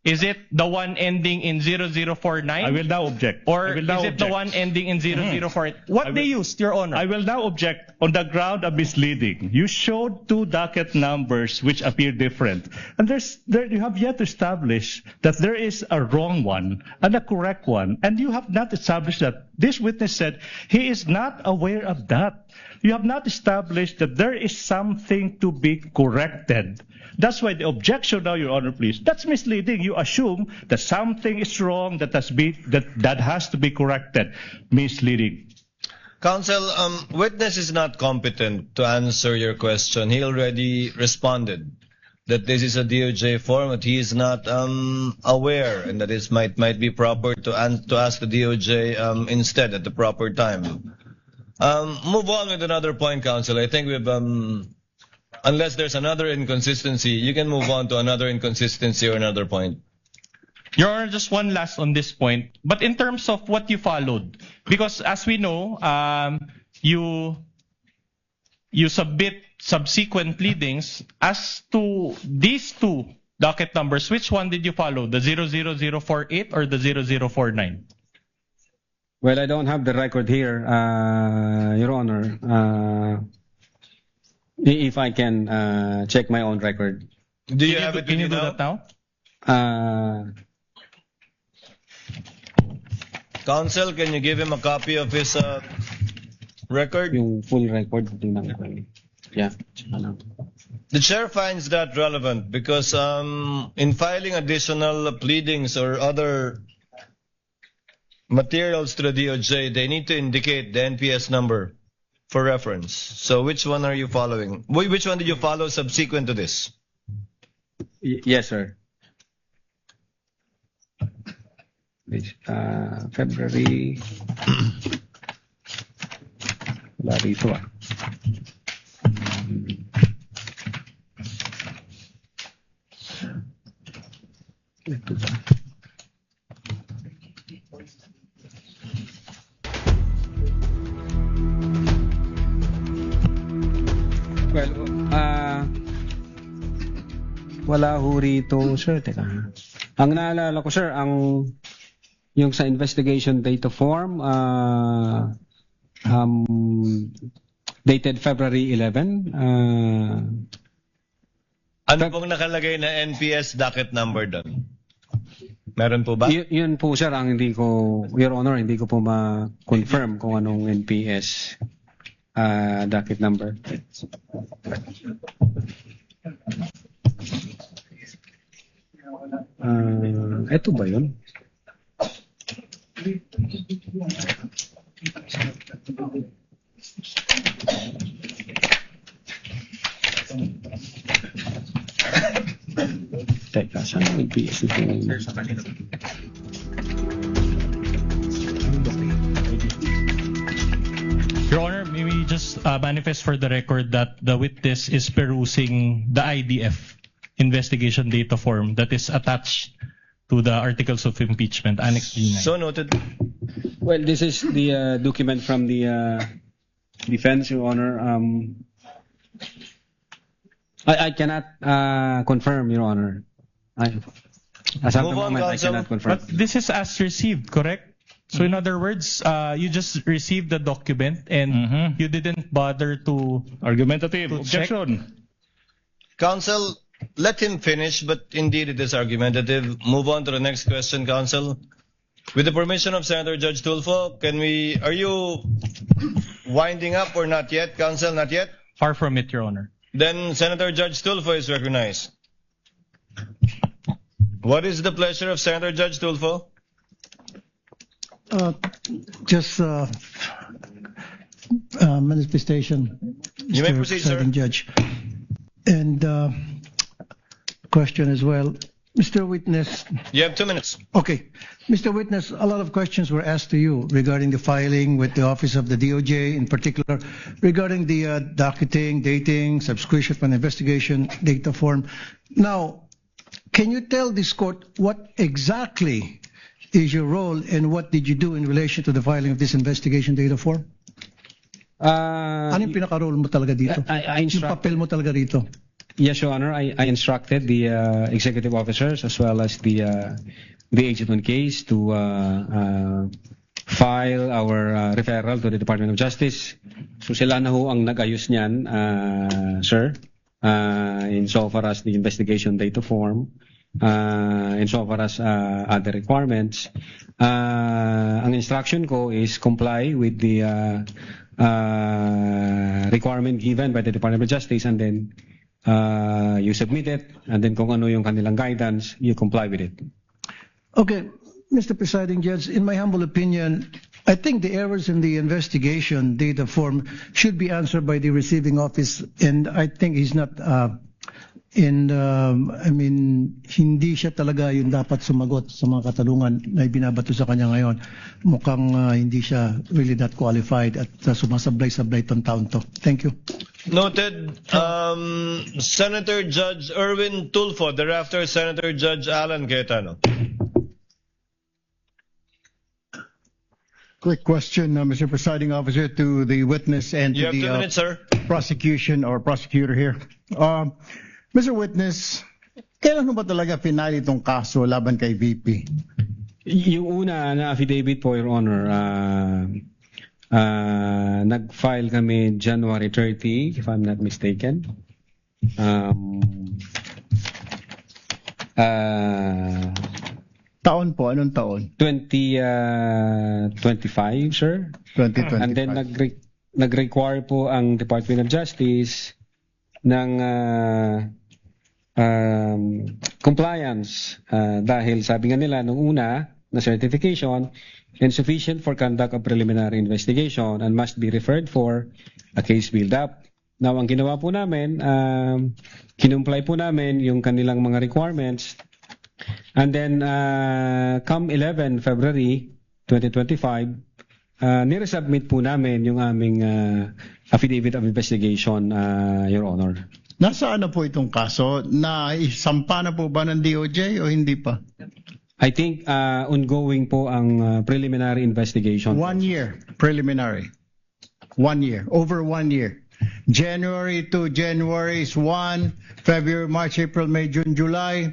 Is it the one ending in 0049? I will now object. Or is it the one ending in 004? What they used, Your Honor? I will now object on the ground of misleading. You showed two docket numbers which appear different. And you have yet to establish that there is a wrong one and a correct one. And you have not established that. This witness said he is not aware of that. You have not established that there is something to be corrected. That's why the objection now, Your Honor, please. That's misleading. You assume that something is wrong that has to be corrected. Misleading. Counsel, witness is not competent to answer your question. He already responded that this is a DOJ form, that he is not aware, and that it might be proper to ask the DOJ instead at the proper time. Move on with another point, Counsel. I think we've unless there's another inconsistency, you can move on to another inconsistency or another point. Your Honor, just one last on this point. But in terms of what you followed, because as we know, you submit subsequent pleadings as to these two docket numbers. Which one did you follow? The 00048 or the 0049? Well, I don't have the record here, Your Honor. If I can check my own record. Do you have it? Can you do that now? Counsel, can you give him a copy of his record? Yung full record. Yeah. The chair finds that relevant because in filing additional pleadings or other materials to the DOJ, they need to indicate the NPS number for reference. So which one are you following? Which one did you follow subsequent to this? Yes, sir. February. Wala rito ah. Ito ba? Well, wala ho rito, sir. Teka. Ang naalala ko, sir, yung sa investigation data form, dated February 11. Ano pong nakalagay na NPS docket number doon? Meron po ba? Yun po, sir, ang hindi ko, Your Honor, hindi ko po ma-confirm kung anong NPS docket number. Ito ba yun? Teka, saan ang NPS ito? Your Honor, may we just manifest for the record that the witness is perusing the IDF investigation data form that is attached to the articles of impeachment, Annex G9. So noted. Well, this is the document from the defense, Your Honor. I cannot confirm, Your Honor. As of the Move on, moment, I Counsel. cannot confirm. But this is as received, correct? So in other words, you just received the document and you didn't bother to... Argumentative. To check. Objection. Counsel, let him finish, but indeed it is argumentative. Move on to the next question, Counsel. With the permission of Senator Judge Tulfo, are you winding up or not yet, Counsel? Not yet? Far from it, Your Honor. Then Senator Judge Tulfo is recognized. What is the pleasure of Senator Judge Tulfo? Just manifestation. You may Mr. proceed, sir. Presiding Judge. And question as well. Mr. Witness, You have 2 minutes. okay. Mr. Witness, a lot of questions were asked to you regarding the filing with the Office of the DOJ, in particular regarding the docketing, dating, subscription for an investigation data form. Now, can you tell this court what exactly is your role and what did you do in relation to the filing of this investigation data form? Ano yung pinaka-role mo talaga dito? I Yung papel mo talaga rito? Yes, Your Honor. I instructed the executive officers as well as the agent on case to file our referral to the Department of Justice. So sila na ho ang nag-ayos niyan, sir, insofar as the investigation data form, insofar as other requirements. Ang instruction ko is comply with the requirement given by the Department of Justice, and then you submit it, and then kung ano yung kanilang guidance, you comply with it. Okay, Mr. Presiding Judge, in my humble opinion, I think the errors in the investigation data form should be answered by the receiving office, and I think he's not, hindi siya talaga yung dapat sumagot sa mga katanungan na ibinabato sa kanya ngayon. Mukhang hindi siya really that qualified at sumasablay-sablay tong taon to. Thank you. Noted. Senator Judge Erwin Tulfo, thereafter Senator Judge Alan Cayetano. Quick question, Mr. Presiding Officer, to the witness and You to have 2 minutes, sir. prosecution or prosecutor here. Mr. Witness, kailan ba talaga final itong kaso laban kay VP? Yung una na affidavit po, Your Honor, nag-file kami January 30, if I'm not mistaken. Taon po, anong taon? 2025, sir. 2025. And then nag-require po ang Department of Justice ng compliance dahil sabi nga nila nung una na certification and sufficient for conduct of preliminary investigation and must be referred for a case build-up. Now, ang ginawa po namin, kinumply po namin yung kanilang mga requirements. And then, come 11 February 2025, niresubmit po namin yung aming affidavit of investigation, Your Honor. Nasaan na po itong kaso? Naisampa na po ba ng DOJ o hindi pa? I think ongoing po ang preliminary investigation. 1 year, preliminary. 1 year, over 1 year. January to January is 1, February, March, April, May, June, July.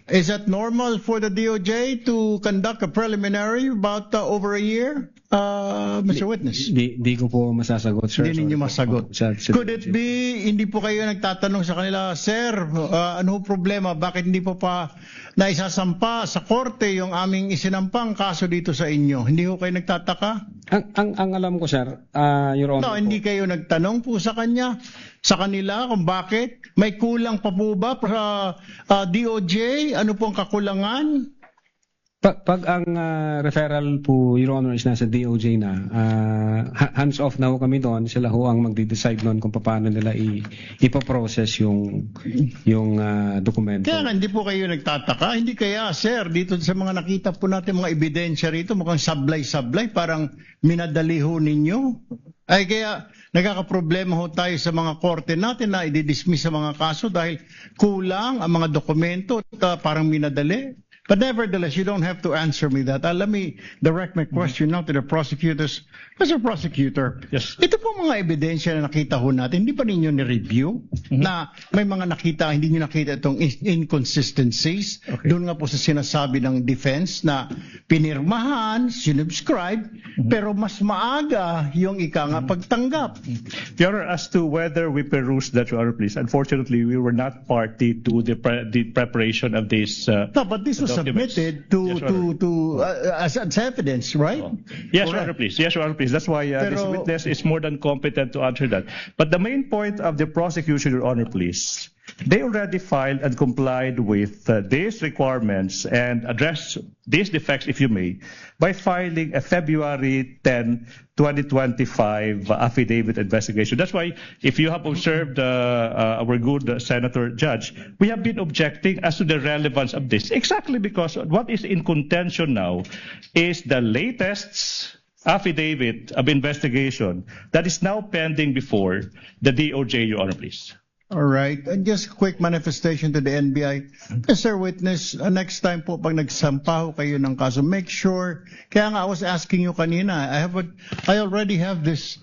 Is that normal for the DOJ to conduct a preliminary about over a year, Mr. Witness? Di ko po masasagot, sir. Hindi ninyo masagot. Could it be, hindi po kayo nagtatanong sa kanila, Sir, ano problema? Bakit hindi po pa naisasampa sa korte yung aming isinampang kaso dito sa inyo? Hindi ko kayo nagtataka? Ang alam ko, sir, Your Honor. No, hindi kayo nagtanong po sa kanila kung bakit? May kulang pa po ba sa DOJ? Ano pong kakulangan? Pag ang referral po, Your Honor, is nasa DOJ na, hands off na ho kami doon. Sila ho ang magde-decide noon kung paano nila ipoprocess yung dokumento. Kaya nga, hindi po kayo nagtataka. Hindi kaya, sir, dito sa mga nakita po natin mga ebidensya rito, mukhang sablay-sablay, parang minadali ho ninyo. Ay kaya nagkakaproblema ho tayo sa mga korte natin na i-dismiss sa mga kaso dahil kulang ang mga dokumento at parang minadali. But nevertheless, you don't have to answer me that. Let me direct my question now to the prosecutors. Mr. Prosecutor, Yes. ito po mga ebidensya na nakita ho natin, hindi pa ninyo ni-review na may mga nakita, hindi nyo nakita itong inconsistencies. Okay. Doon nga po sa sinasabi ng defense na pinirmahan, sinubscribe, pero mas maaga yung ika nga pagtanggap. Your Honor, as to whether we perused that, Your Honor, please, unfortunately, we were not party to the preparation of this. No, but this was documents. submitted Yes, as evidence, right? Yes, Your Honor, please. Yes, Your Honor, please. That's why this Pero- witness is more than competent to answer that. But the main point of the prosecution, Your Honor, please, they already filed and complied with these requirements and addressed these defects, if you may, by filing a February 10, 2025 affidavit investigation. That's why, if you have observed our good Senator Judge, we have been objecting as to the relevance of this, exactly because what is in contention now is the latest affidavit of investigation that is now pending before the DOJ, Your Honor, please. All right. And just a quick manifestation to the NBI. Mr. Witness, next time po pag nagsampa ho kayo ng kaso, make sure, kaya nga I was asking you kanina, I already have this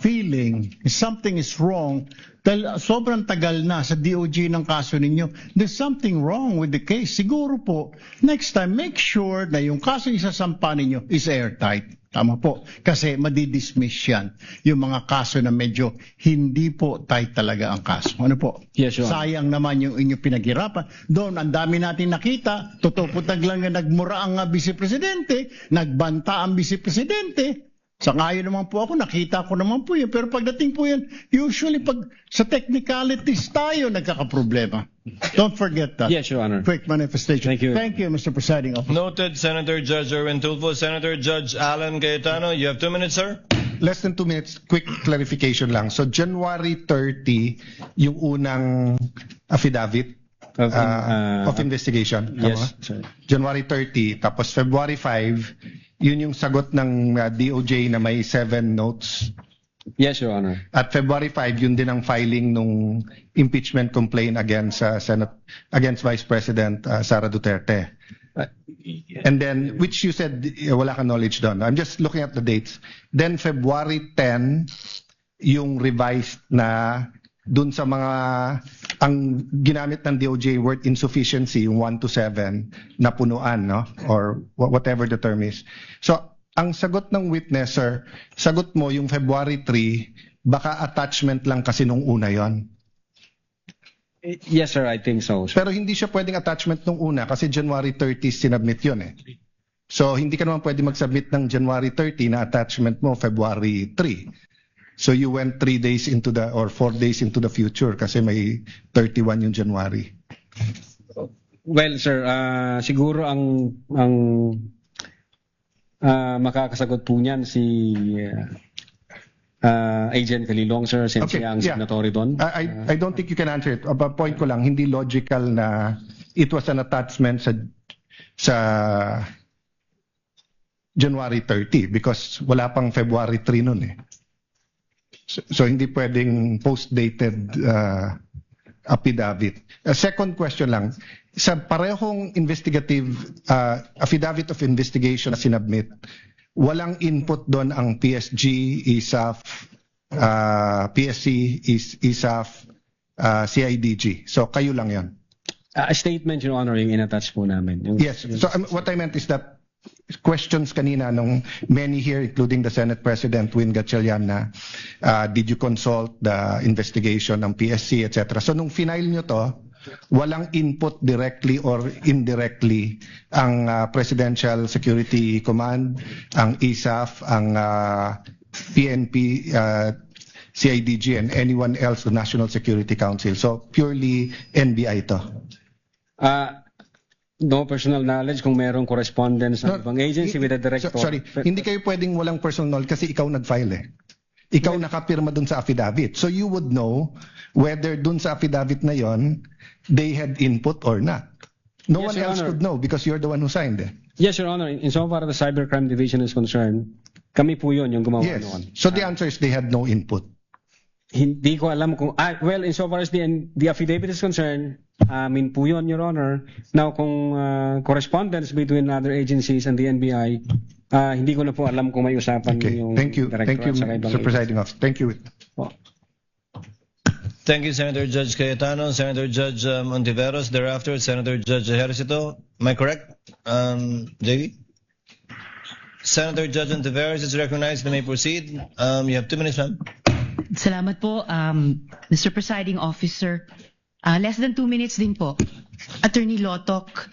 feeling something is wrong. Dahil sobrang tagal na sa DOJ ng kaso ninyo, there's something wrong with the case. Siguro po, next time, make sure na yung kaso isasampa ninyo is airtight. Tama po. Kasi madidismiss yan. Yung mga kaso na medyo hindi po tight talaga ang kaso. Ano po? Yes, Your Honor. Sayang naman yung inyong pinaghirapan. Doon, ang dami natin nakita. Totoo po lang na nagmura ang vice-presidente, nagbanta ang vice-presidente. Sa ngayon naman po ako, nakita ko naman po yun. Pero pagdating po yun, usually pag sa technicalities tayo nagkakaproblema. Don't forget that. Yes, Your Honor. Quick manifestation. Thank you. Thank you, Mr. Presiding Officer. Noted, Senator Judge Erwin Tulfo. Senator Judge Alan Cayetano, you have 2 minutes, sir. Less than 2 minutes, quick clarification lang. So January 30, yung unang affidavit of investigation. Yes, Tama? sir. January 30, tapos February 5, yun yung sagot ng DOJ na may 7 notes. Yes, Your Honor. At February 5, yun din ang filing nung impeachment complaint against Vice President Sara Duterte. And then, which you said wala ka knowledge doon. I'm just looking at the dates. Then February 10, yung revised na dun sa mga ang ginamit ng DOJ word insufficiency, yung 1 to 7 na punuan, no? Or whatever the term is. So, ang sagot ng witness, sir, sagot mo yung February 3, baka attachment lang kasi nung una yon. Yes, sir, I think so. Pero hindi siya pwedeng attachment nung una kasi January 30 sinubmit yun eh. So, hindi ka naman pwede mag-submit ng January 30 na attachment mo February 3. So you went 3 days into or 4 days into the future kasi may 31 yung January. Well, sir, siguro ang makakasagot po niyan si Agent Calilong, sir, since Okay, siya ang yeah. signatory doon. I don't think you can answer it. Point ko lang, hindi logical na it was an attachment sa January 30 because wala pang February 3 nun eh. So hindi pwedeng post-dated affidavit. Second question lang, sa parehong investigative affidavit of investigation na sinubmit, walang input doon ang PSG, ISAF, PSC, ISAF, CIDG. So kayo lang yan. A statement, Your Honor, yung inattach po namin. Yes. So what I meant is that questions kanina nung many here, including the Senate President Win Gatchalian, na did you consult the investigation ng PSC, etc. So nung final nyo to, walang input directly or indirectly ang Presidential Security Command, ang ISAF, ang PNP, CIDG, and anyone else, the National Security Council. So purely NBI to. No personal knowledge kung merong correspondence ng ibang agency with the director. Sorry, hindi kayo pwedeng walang personal knowledge kasi ikaw nag-file eh. Ikaw nakapirma dun sa affidavit. So you would know whether dun sa affidavit na yon they had input or not. No Yes, one Your else Honor. could know because you're the one who signed it. Yes, Your Honor. Insofar the Cybercrime Division is concerned, kami po yun yung gumawa Yes. noon. So the answer is they had no input. Hindi ko alam kung... well, insofar as the affidavit is concerned, amin po yun, Your Honor. Now, kung correspondence between other agencies and the NBI, hindi ko na po alam kung may usapan Okay. yung Thank you. director Thank you, at saka ibang Mr. Presiding Officer. Thank you. Po. Thank you, Senator Judge Cayetano, Senator Judge Ontiveros, thereafter Senator Judge Ejercito. Am I correct, JV? Senator Judge Ontiveros is recognized. You may proceed. You have 2 minutes, ma'am. Salamat po, Mr. Presiding Officer. Less than 2 minutes din po. Attorney Lotok,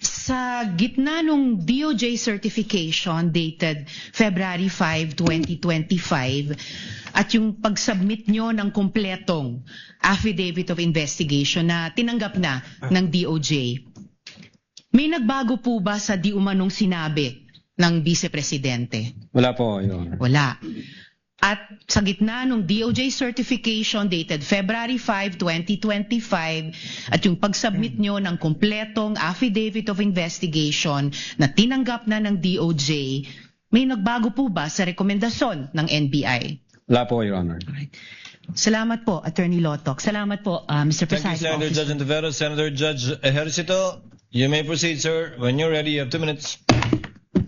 sa gitna nung DOJ certification dated February 5, 2025 at yung pag-submit nyo ng kompletong affidavit of investigation na tinanggap na ng DOJ, may nagbago po ba sa di umanong sinabi ng Vice Presidente? Wala po, Your Honor. Wala. At sa gitna ng DOJ certification dated February 5, 2025 at yung pag-submit nyo ng kompletong affidavit of investigation na tinanggap na ng DOJ, may nagbago po ba sa rekomendasyon ng NBI? Wala po, Your Honor. Salamat po, Attorney Lotok. Salamat po, Mr. Thank you, Presiding Senator Officer. Judge Ontiveros. Senator Judge Ejercito, you may proceed, sir. When you're ready, you have 2 minutes.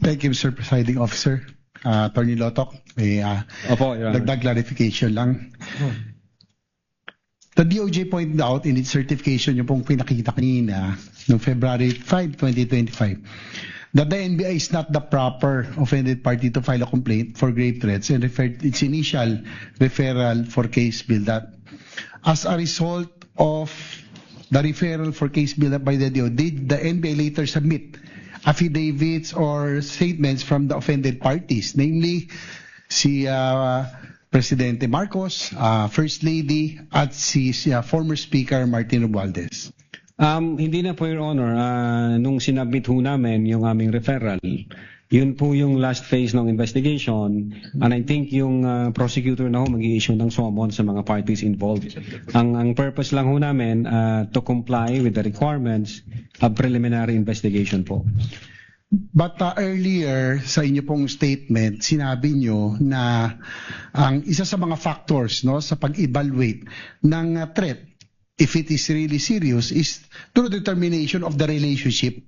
Thank you, Mr. Presiding Officer. Attorney Lotok, may Opo, Your Honor. dagdag clarification lang. The DOJ pointed out in its certification, yung pong pinakita kanina, noong February 5, 2025, that the NBI is not the proper offended party to file a complaint for grave threats and referred its initial referral for case build-up. As a result of the referral for case build-up by the DOJ, the NBI later submit affidavits or statements from the offended parties, namely si Presidente Marcos, First Lady, at si former Speaker Martin Romualdez. Hindi na po, Your Honor. Nung sinabit ho namin yung aming referral, yun po yung last phase ng investigation. And I think yung prosecutor na ho mag-i-issue ng summon sa mga parties involved. Ang purpose lang ho namin to comply with the requirements of preliminary investigation po. But earlier sa inyo pong statement, sinabi nyo na ang isa sa mga factors no sa pag-evaluate ng threat, if it is really serious, is through determination of the relationship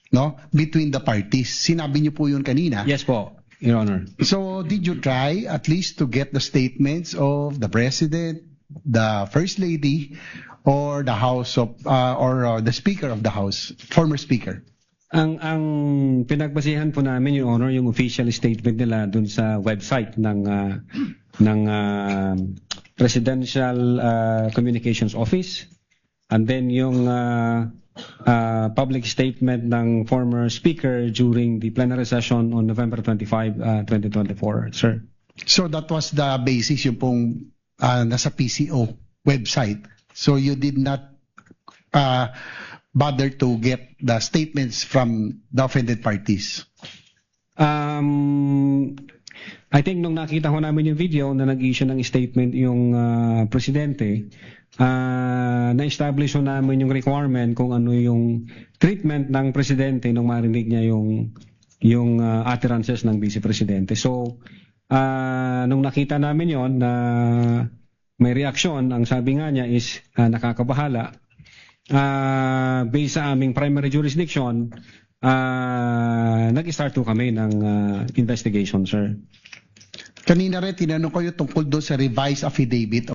no between the parties. Sinabi niyo po yun kanina. Yes po, Your Honor. So did you try at least to get the statements of the President, the First Lady, or the House of or the Speaker of the House, former Speaker? Ang pinagbasihan po namin, Your Honor, yung official statement nila dun sa website ng Presidential Communications Office, and then yung public statement ng former speaker during the plenary session on November 25, 2024, sir. So that was the basis yung pong nasa PCO website. So you did not bothered to get the statements from the offended parties? I think nung nakita ko namin yung video na nag-issue ng statement yung presidente, na-establish namin yung requirement kung ano yung treatment ng presidente nung marinig niya yung utterances ng vice presidente. So, nung nakita namin yon na may reaksyon, ang sabi nga niya is nakakabahala. Based sa aming primary jurisdiction, nag-start to kami ng investigation, sir. Kanina rin tinanong ko yung tungkol doon sa revised affidavit